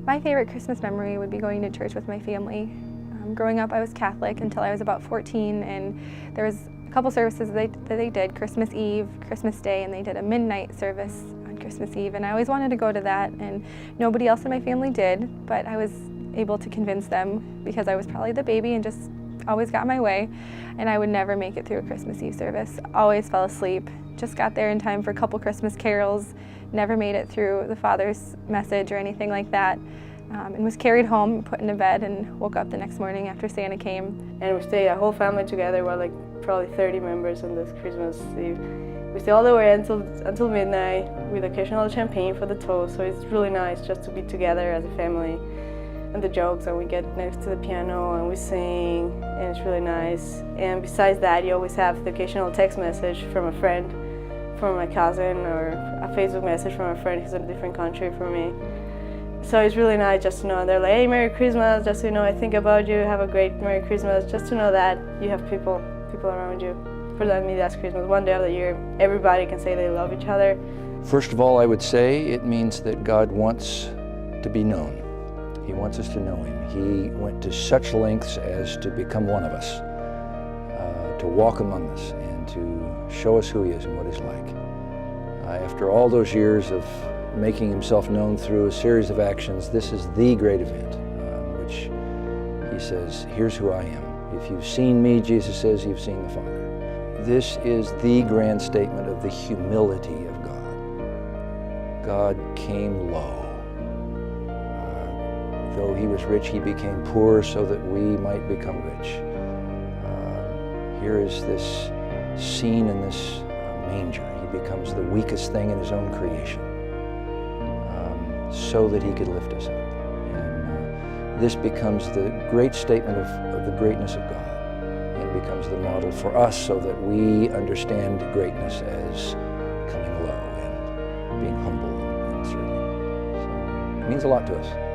My favorite Christmas memory would be going to church with my family. Growing up, I was Catholic until I was about 14, and there was a couple services that they did, Christmas Eve, Christmas Day, and they did a midnight service on Christmas Eve, and I always wanted to go to that, and nobody else in my family did, but I was able to convince them because I was probably the baby and just always got my way, and I would never make it through a Christmas Eve service. Always fell asleep, just got there in time for a couple Christmas carols, never made it through the Father's message or anything like that. And was carried home, put into bed, and woke up the next morning after Santa came. And we stayed, a whole family together, we're like probably 30 members on this Christmas Eve. We stay all the way until midnight with occasional champagne for the toast, so it's really nice just to be together as a family. And the jokes, and we get next to the piano and we sing, and it's really nice. And besides that, you always have the occasional text message from a friend, from my cousin, or a Facebook message from a friend who's in a different country from me. So it's really nice just to know they're like, hey, Merry Christmas, just so you know I think about you, have a great Merry Christmas, just to know that you have people around you. For me, that's Christmas. One day of the year, everybody can say they love each other. First of all, I would say it means that God wants to be known. He wants us to know Him. He went to such lengths as to become one of us, to walk among us and to show us who He is and what He's like. After all those years of making Himself known through a series of actions, this is the great event, which He says, here's who I am. If you've seen me, Jesus says, you've seen the Father. This is the grand statement of the humility of God. God came low. Though He was rich, He became poor so that we might become rich. Here is this scene in this manger. He becomes the weakest thing in His own creation, so that He could lift us up. And this becomes the great statement of the greatness of God, and becomes the model for us so that we understand greatness as coming low and being humble and serving. So it means a lot to us.